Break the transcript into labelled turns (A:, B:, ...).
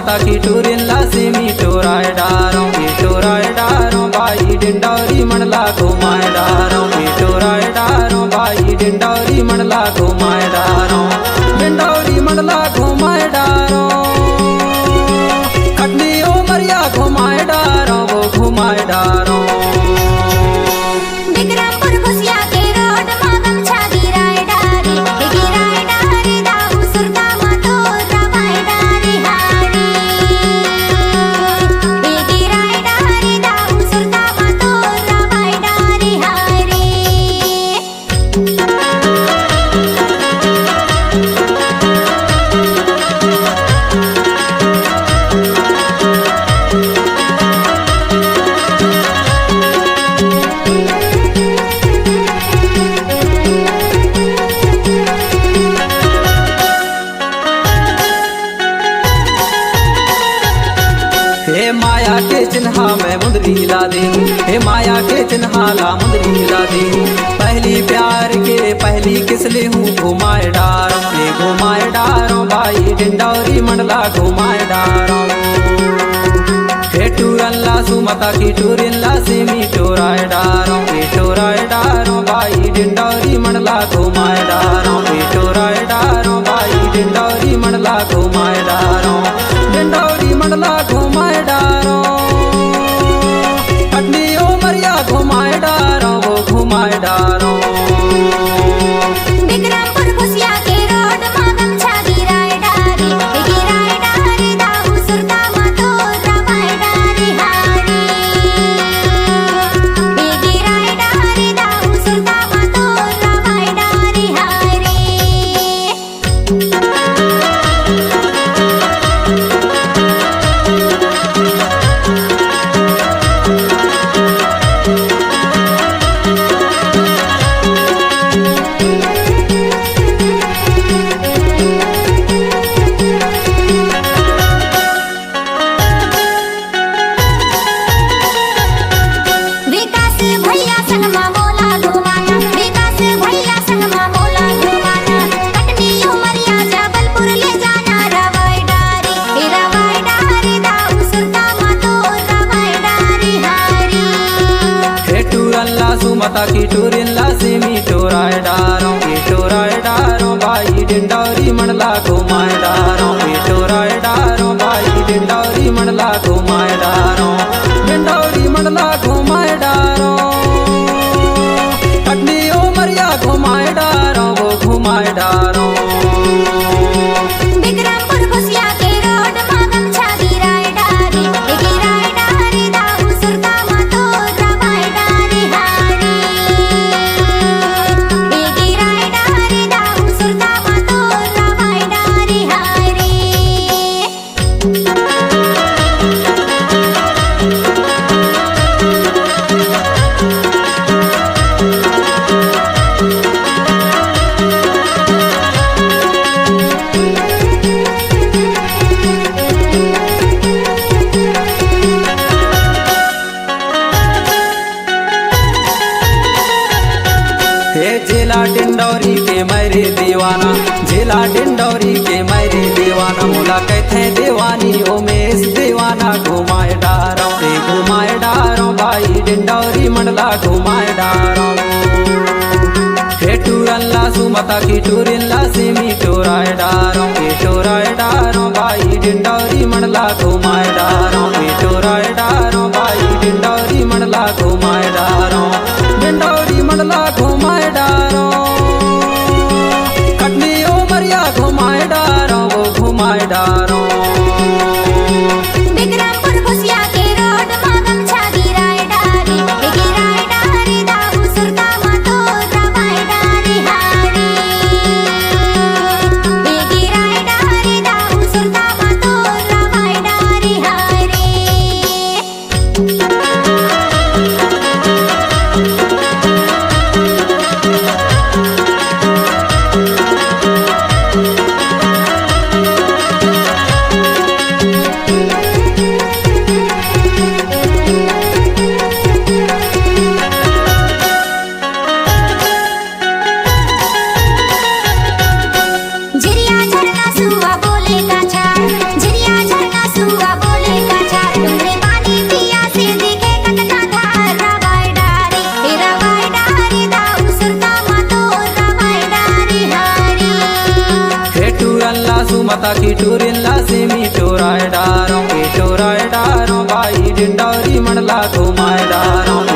A: सुमता की टूरिन लासी मी टोराय डारों की टोराय डारों भाई डिंडौरी मंडला घुमाए डारों की टोराय डारों भाई डिंडौरी मंडला घुमाए डारों डिंडौरी मंडला घुमाए डारों कटनी उमरिया घुमाए डारों वो घुमाए डारों के चिन्हा में मुंदरी ला दे हे माया के चिन्हा ला मुंदरी ला दे पहली प्यार के पहली किसले हूँ घुमाए डारों ये घुमाए डारों भाई डिंडौरी मंडला घुमाए डारों हे टूरन ला सुमता की टूरिन ला से मी टोराए डारों ये टोराए डारों भाई डिंडौरी मंडला घुमाए डारों ये टोराए डारों भाई डिंडौरी मंडला घुमाए डारों डिंडौरी मंडला घुमाए डारों कटनी उमरिया घुमाए डारों वो घुमाए डारों सुमता की टूरिन ला से मी टोराए डारों की टोराए डारों भाई डिंडौरी मंडला घुमाए डारों की टोराए डारों भाई डिंडौरी मंडला घुमाए डारों डिंडौरी मंडला घुमाए डारों कटनी उमरिया घुमाए डारों वो घुमाए डारों जिला डिंडौरी के मेरे दीवाना जिला डिंडौरी के मेरे दीवाना मोला कहते दीवानी उमेश दीवाना घुमाए डारों रे घुमाए डारों भाई डिंडौरी मंडला घुमाए डारों हे टूरन ला सुमता की टूरिन ला से मी टोराए डारों ये टोराए डारों भाई डिंडौरी मंडला घुमाए डारों ये टोराए डारों भाई डिंडौरी मंडला घुमाए डारों डिंडौरी मंडला घुमाए डारों कटनी उमरिया घुमाए डारों वो घुमाए डारों साता की टूरिल्ला से मी टोराय डारो भाई डिंडौरी मंडला घुमाए डारो।